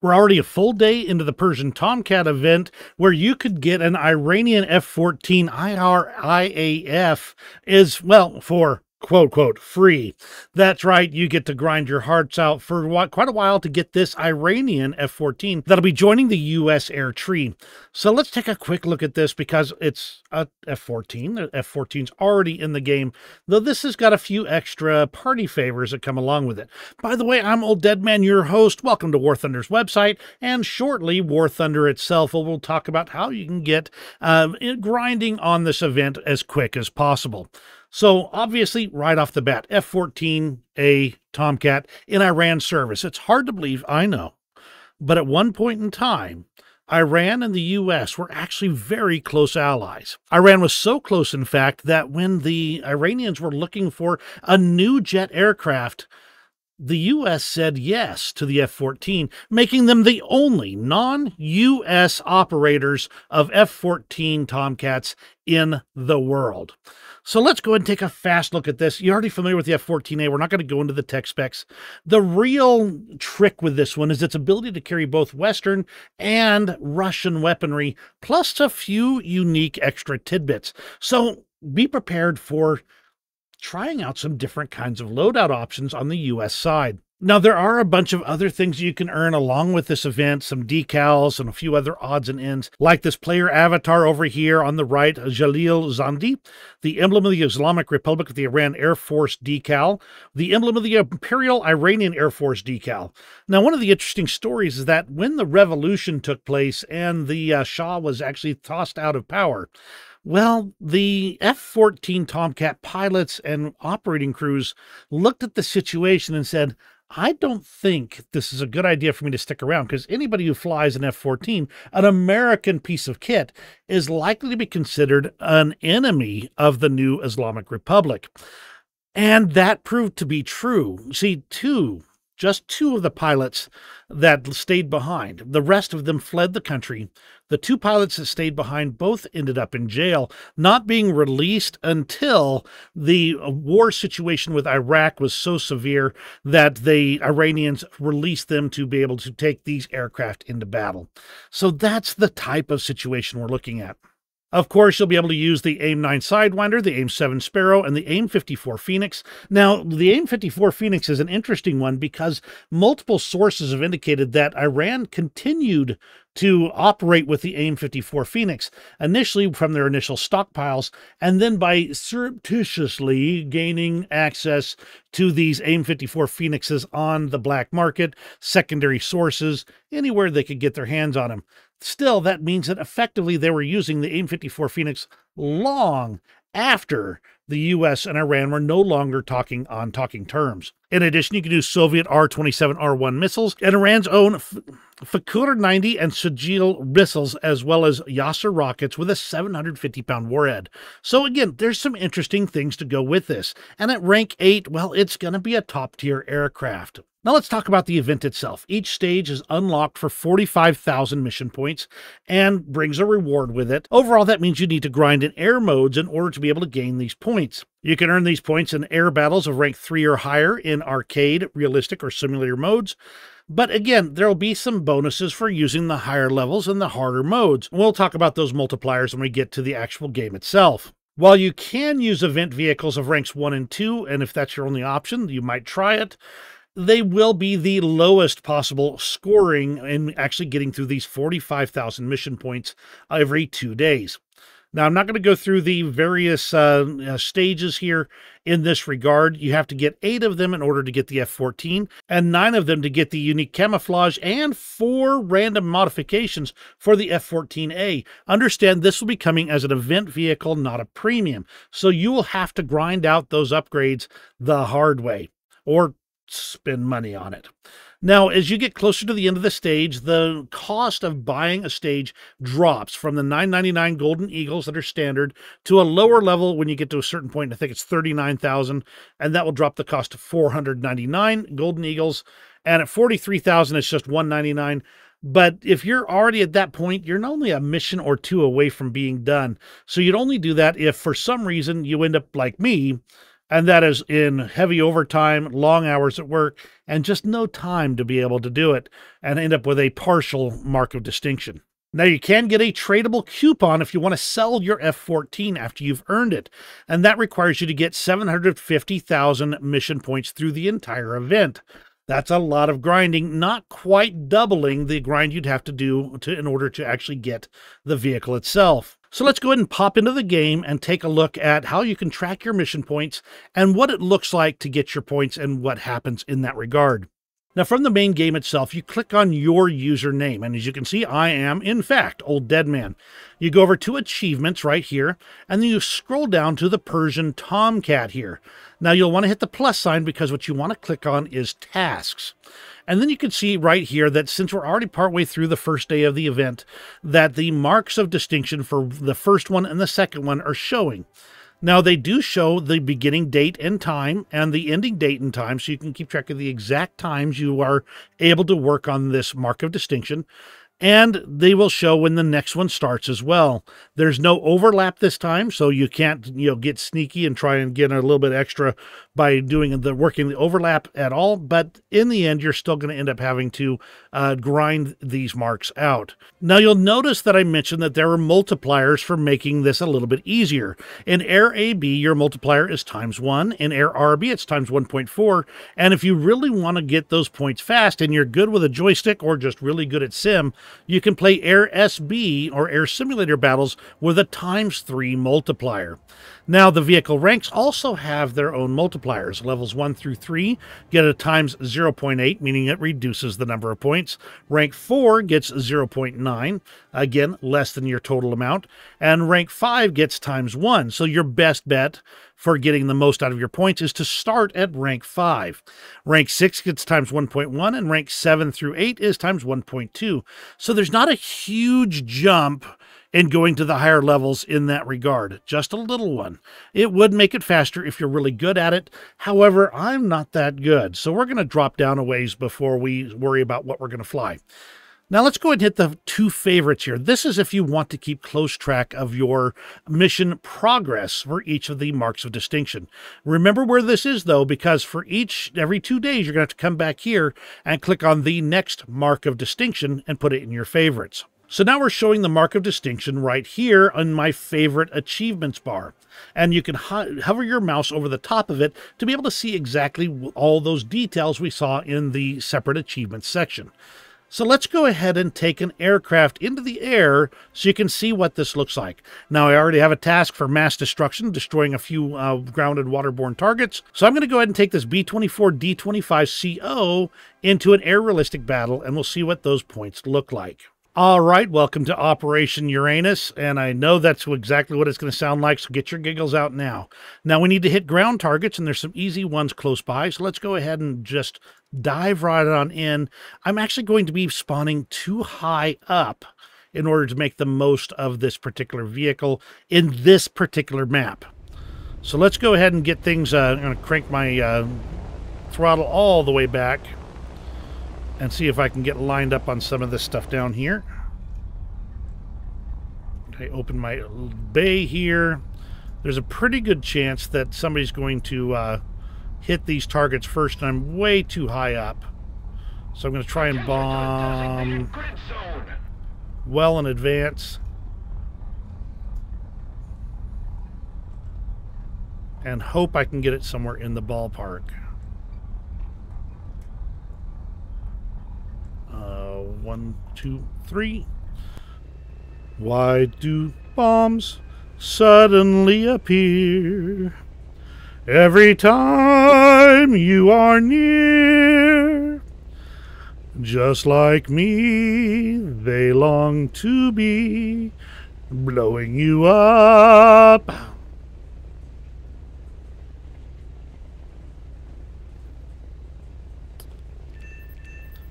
We're already a full day into the Persian Tomcat event where you could get an Iranian F-14 IRIAF for quote, quote, free. That's right, you get to grind your hearts out for quite a while to get this Iranian F-14 that'll be joining the U.S. air tree. So let's take a quick look at this because it's a F-14. The F-14's already in the game, though this has got a few extra party favors that come along with it. By the way, I'm Old Dead Man, your host. Welcome to War Thunder's website, and shortly, War Thunder itself will talk about how you can get grinding on this event as quick as possible. So obviously, right off the bat, F-14A Tomcat in Iran service. It's hard to believe, I know. But at one point in time, Iran and the U.S. were actually very close allies. Iran was so close, in fact, that when the Iranians were looking for a new jet aircraft, the U.S. said yes to the F-14, making them the only non-U.S. operators of F-14 Tomcats in the world. So let's go ahead and take a fast look at this. You're already familiar with the F-14A. We're not going to go into the tech specs. The real trick with this one is its ability to carry both Western and Russian weaponry, plus a few unique extra tidbits. So be prepared for trying out some different kinds of loadout options on the U.S. side. Now, there are a bunch of other things you can earn along with this event, some decals and a few other odds and ends, like this player avatar over here on the right, Jalil Zandi, the emblem of the Islamic Republic of the Iran Air Force decal, the emblem of the Imperial Iranian Air Force decal. Now, one of the interesting stories is that when the revolution took place and the Shah was actually tossed out of power, well, the F-14 Tomcat pilots and operating crews looked at the situation and said, I don't think this is a good idea for me to stick around, because anybody who flies an F-14, an American piece of kit, is likely to be considered an enemy of the new Islamic Republic. And that proved to be true. See, just two of the pilots that stayed behind. The rest of them fled the country. The two pilots that stayed behind both ended up in jail, not being released until the war situation with Iraq was so severe that the Iranians released them to be able to take these aircraft into battle. So that's the type of situation we're looking at. Of course, you'll be able to use the AIM-9 Sidewinder, the AIM-7 Sparrow, and the AIM-54 Phoenix. Now, the AIM-54 Phoenix is an interesting one because multiple sources have indicated that Iran continued to operate with the AIM-54 Phoenix, initially from their initial stockpiles, and then by surreptitiously gaining access to these AIM-54 Phoenixes on the black market, secondary sources, anywhere they could get their hands on them. Still, that means that effectively they were using the AIM-54 Phoenix long after the U.S. and Iran were no longer talking terms. In addition, you can use Soviet R-27R1 missiles and Iran's own Fakur-90 and Sajil missiles, as well as Yasser rockets with a 750-pound warhead. So again, there's some interesting things to go with this. And at rank 8, well, it's going to be a top-tier aircraft. Now let's talk about the event itself. Each stage is unlocked for 45,000 mission points and brings a reward with it. Overall, that means you need to grind in air modes in order to be able to gain these points. You can earn these points in air battles of rank 3 or higher in arcade, realistic, or simulator modes. But again, there will be some bonuses for using the higher levels and the harder modes. We'll talk about those multipliers when we get to the actual game itself. While you can use event vehicles of ranks 1 and 2, and if that's your only option, you might try it, they will be the lowest possible scoring in actually getting through these 45,000 mission points every 2 days. Now, I'm not going to go through the various stages here in this regard. You have to get 8 of them in order to get the F-14, and 9 of them to get the unique camouflage, and 4 random modifications for the F-14A. Understand, this will be coming as an event vehicle, not a premium. So you will have to grind out those upgrades the hard way, or spend money on it. Now, as you get closer to the end of the stage, the cost of buying a stage drops from the $9.99 Golden Eagles that are standard to a lower level when you get to a certain point. I think it's $39,000, and that will drop the cost to $499 Golden Eagles. And at $43,000, it's just $199. But if you're already at that point, you're only a mission or 2 away from being done. So you'd only do that if, for some reason, you end up like me, And that is in heavy overtime, long hours at work, and just no time to be able to do it, and end up with a partial mark of distinction. Now, you can get a tradable coupon if you want to sell your F-14 after you've earned it, and that requires you to get 750,000 mission points through the entire event. That's a lot of grinding, not quite doubling the grind you'd have to do in order to actually get the vehicle itself. So let's go ahead and pop into the game and take a look at how you can track your mission points and what it looks like to get your points and what happens in that regard. Now, from the main game itself, you click on your username, and as you can see, I am, in fact, Old Dead Man. You go over to Achievements right here, and then you scroll down to the Persian Tomcat here. Now, you'll want to hit the plus sign because what you want to click on is Tasks. And then you can see right here that since we're already partway through the first day of the event, that the marks of distinction for the first one and the second one are showing. Now, they do show the beginning date and time and the ending date and time, so you can keep track of the exact times you are able to work on this mark of distinction. And they will show when the next one starts as well. There's no overlap this time, so you can't, get sneaky and try and get a little bit extra by working the overlap at all. But in the end, you're still going to end up having to grind these marks out. Now, you'll notice that I mentioned that there are multipliers for making this a little bit easier. In Air AB, your multiplier is ×1. In Air RB, it's ×1.4. And if you really want to get those points fast and you're good with a joystick or just really good at sim, you can play Air SB or Air Simulator battles with a ×3 multiplier. Now, the vehicle ranks also have their own multipliers. Levels 1 through 3 get a ×0.8, meaning it reduces the number of points. Rank 4 gets 0.9, again, less than your total amount. And rank 5 gets ×1. So your best bet for getting the most out of your points is to start at rank 5. Rank 6 gets ×1.1, and rank 7 through 8 is ×1.2. So there's not a huge jump in going to the higher levels in that regard, just a little one. It would make it faster if you're really good at it. However, I'm not that good, so we're going to drop down a ways before we worry about what we're going to fly. Now let's go ahead and hit the two favorites here. This is if you want to keep close track of your mission progress for each of the marks of distinction. Remember where this is, though, because for every 2 days, you're going to have to come back here and click on the next mark of distinction and put it in your favorites. So now we're showing the mark of distinction right here on my favorite achievements bar. And you can hover your mouse over the top of it to be able to see exactly all those details we saw in the separate achievements section. So let's go ahead and take an aircraft into the air so you can see what this looks like. Now, I already have a task for mass destruction, destroying a few grounded waterborne targets. So I'm going to go ahead and take this B-24 D-25CO into an air realistic battle, and we'll see what those points look like. All right, welcome to Operation Uranus, and I know that's exactly what it's going to sound like, so get your giggles out now. Now, we need to hit ground targets, and there's some easy ones close by, so let's go ahead and just dive right on in. I'm actually going to be spawning too high up in order to make the most of this particular vehicle in this particular map. So let's go ahead and get things, I'm going to crank my throttle all the way back and see if I can get lined up on some of this stuff down here. Okay, open my bay here. There's a pretty good chance that somebody's going to hit these targets first, and I'm way too high up. So I'm going to try and bomb well in advance. And hope I can get it somewhere in the ballpark. 1, 2, 3. Why do bombs suddenly appear every time you are near? Just like me, they long to be blowing you up.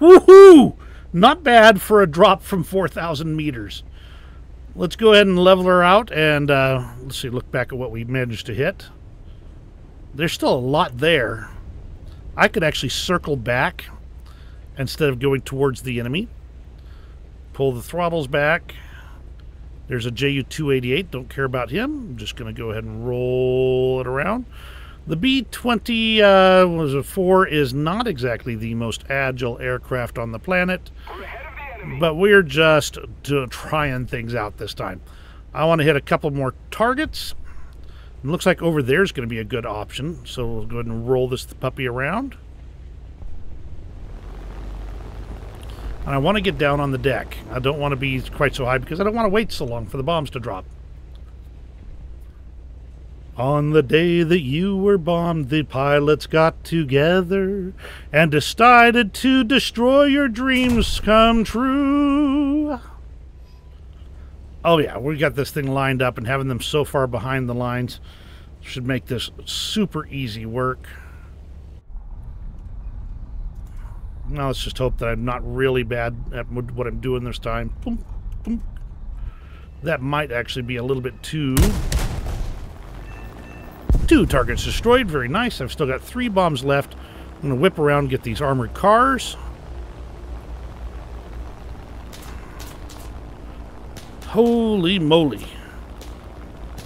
Woohoo! Not bad for a drop from 4,000 meters. Let's go ahead and level her out and let's see, look back at what we managed to hit. There's still a lot there. I could actually circle back instead of going towards the enemy. Pull the throttles back. There's a JU-288. Don't care about him. I'm just going to go ahead and roll it around. The B-20 was a 4 is not exactly the most agile aircraft on the planet, but we're just trying things out this time. I want to hit a couple more targets. It looks like over there is going to be a good option, so we'll go ahead and roll this puppy around. And I want to get down on the deck. I don't want to be quite so high because I don't want to wait so long for the bombs to drop. On the day that you were bombed, the pilots got together and decided to destroy your dreams come true. Oh yeah, we got this thing lined up, and having them so far behind the lines should make this super easy work. Now let's just hope that I'm not really bad at what I'm doing this time. Boom, boom. That might actually be a little bit too... 2 targets destroyed. Very nice. I've still got 3 bombs left. I'm going to whip around and get these armored cars. Holy moly.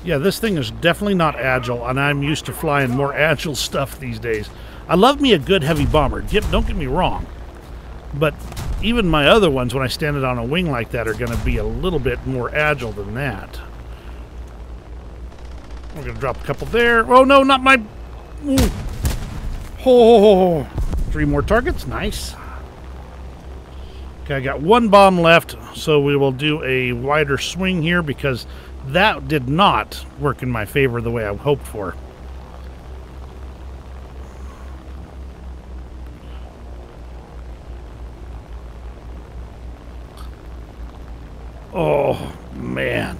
Yeah, this thing is definitely not agile, and I'm used to flying more agile stuff these days. I love me a good heavy bomber. Don't get me wrong. But even my other ones, when I stand it on a wing like that, are going to be a little bit more agile than that. We're going to drop a couple there. Oh, no, not my... Ooh. Oh, 3 more targets. Nice. Okay, I got 1 bomb left, so we will do a wider swing here because that did not work in my favor the way I hoped for. Oh, man.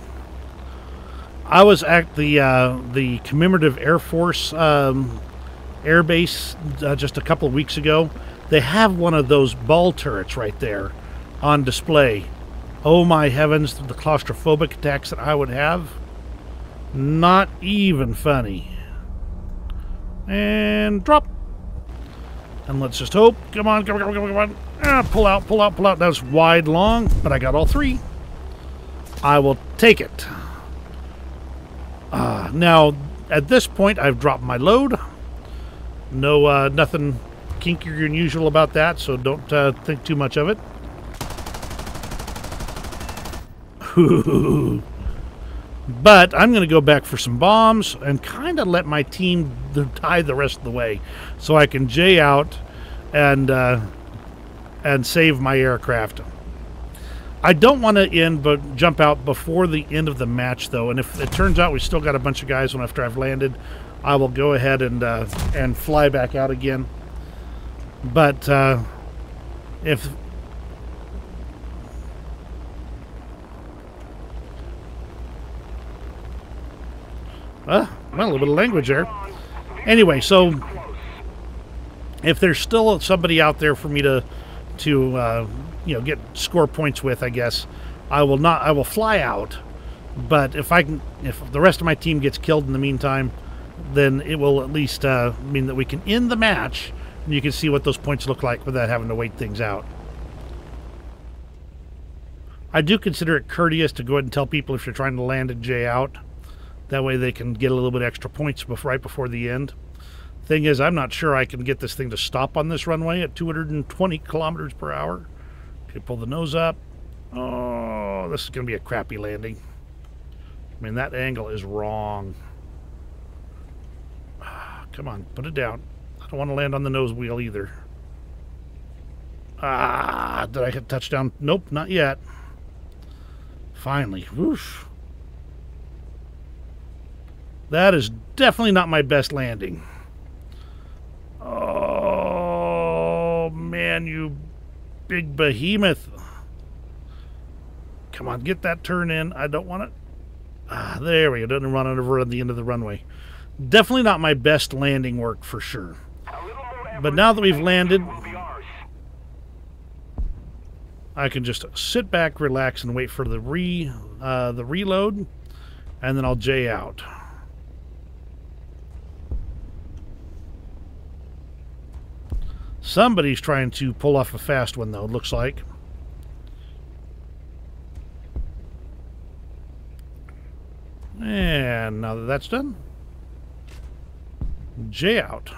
I was at the Commemorative Air Force Air Base just a couple of weeks ago. They have one of those ball turrets right there on display. Oh my heavens, the claustrophobic attacks that I would have. Not even funny. And drop. And let's just hope. Come on, come on, come on, come on. Ah, pull out, pull out, pull out. That was wide long, but I got all 3. I will take it. Now, at this point, I've dropped my load. No, nothing kinkier or unusual about that, so don't think too much of it. But I'm going to go back for some bombs and kind of let my team die the rest of the way, so I can J out and save my aircraft. I don't want to jump out before the end of the match, though. And if it turns out we still got a bunch of guys after I've landed, I will go ahead and fly back out again. But if well, a little bit of language there. Anyway, so if there's still somebody out there for me to get score points with, I guess I will fly out. But if the rest of my team gets killed in the meantime, then it will at least mean that we can end the match, and you can see what those points look like without having to wait things out. I do consider it courteous to go ahead and tell people if you're trying to land a J out. That way they can get a little bit extra points right before the end. Thing is, I'm not sure I can get this thing to stop on this runway at 220 kilometers per hour. Okay, pull the nose up. Oh, this is going to be a crappy landing. I mean, that angle is wrong. Come on, put it down. I don't want to land on the nose wheel either. Did I hit touchdown? Nope, not yet. Finally. Whoosh. That is definitely not my best landing. Oh, man, you big behemoth. Come on, get that turn in. I don't want it. There we go. Doesn't run over at the end of the runway. Definitely not my best landing work for sure. But now that we've landed, I can just sit back, relax, and wait for the reload, and then I'll J out. Somebody's trying to pull off a fast one, though, it looks like. And now that that's done, J out.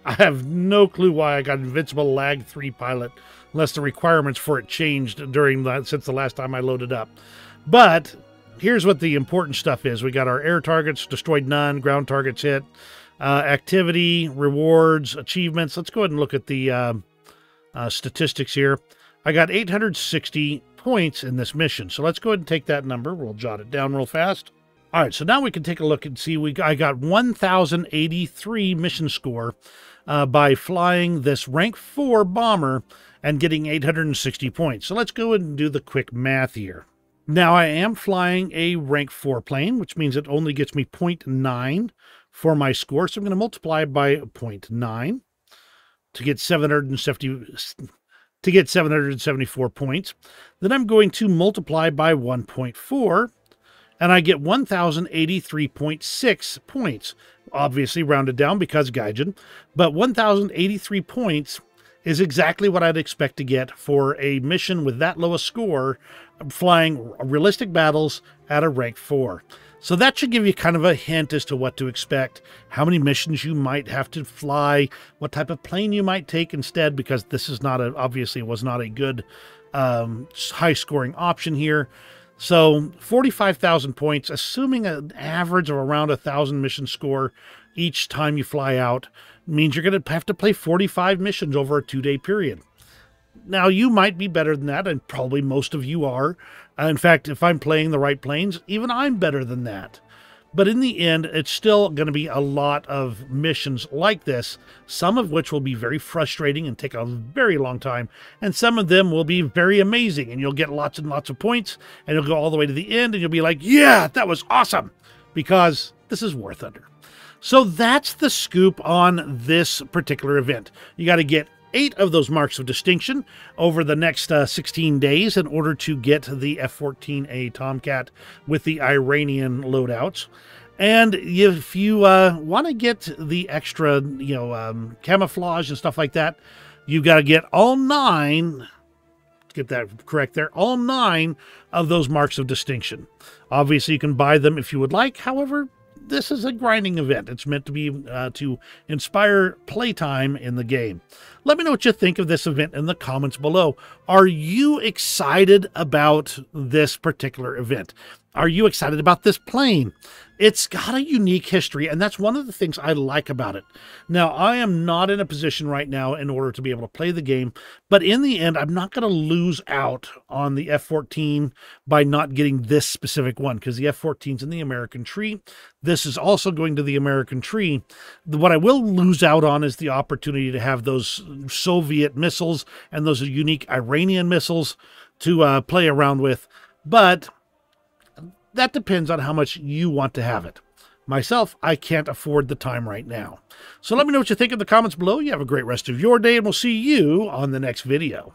I have no clue why I got Invincible Lag 3 Pilot, unless the requirements for it changed during that since the last time I loaded up. But here's what the important stuff is. We got our air targets, destroyed none, ground targets hit, activity, rewards, achievements. Let's go ahead and look at the statistics here. I got 860 points in this mission. So let's go ahead and take that number. We'll jot it down real fast. All right, so now we can take a look and see. I got 1,083 mission score by flying this rank 4 bomber and getting 860 points. So let's go ahead and do the quick math here. Now I am flying a rank 4 plane, which means it only gets me 0.9 for my score. So I'm going to multiply by 0.9 to get 774 points. Then I'm going to multiply by 1.4, and I get 1,083.6 points. Obviously rounded down because Gaijin, but 1,083 points is exactly what I'd expect to get for a mission with that low a score, flying realistic battles at a rank 4. So that should give you kind of a hint as to what to expect, how many missions you might have to fly, what type of plane you might take instead, because this is not obviously it was not a good high scoring option here. So 45,000 points, assuming an average of around 1,000 mission score each time you fly out, means you're going to have to play 45 missions over a 2-day period. Now, you might be better than that, and probably most of you are. In fact, if I'm playing the right planes, even I'm better than that. But in the end, it's still going to be a lot of missions like this, some of which will be very frustrating and take a very long time, and some of them will be very amazing, and you'll get lots and lots of points, and you'll go all the way to the end, and you'll be like, yeah, that was awesome, because this is War Thunder. So that's the scoop on this particular event. You got to get 8 of those marks of distinction over the next 16 days in order to get the F-14A Tomcat with the Iranian loadouts. And if you want to get the extra, camouflage and stuff like that, you've got to get all 9, get that correct there, all 9 of those marks of distinction. Obviously, you can buy them if you would like. However, this is a grinding event. It's meant to be to inspire playtime in the game. Let me know what you think of this event in the comments below. Are you excited about this particular event? Are you excited about this plane? It's got a unique history, and that's one of the things I like about it. Now, I am not in a position right now in order to be able to play the game, but in the end, I'm not going to lose out on the F-14 by not getting this specific one, because the F-14's in the American tree. This is also going to the American tree. What I will lose out on is the opportunity to have those Soviet missiles and those unique Iranian missiles to play around with, but that depends on how much you want to have it. Myself, I can't afford the time right now. So let me know what you think in the comments below. You have a great rest of your day, and we'll see you on the next video.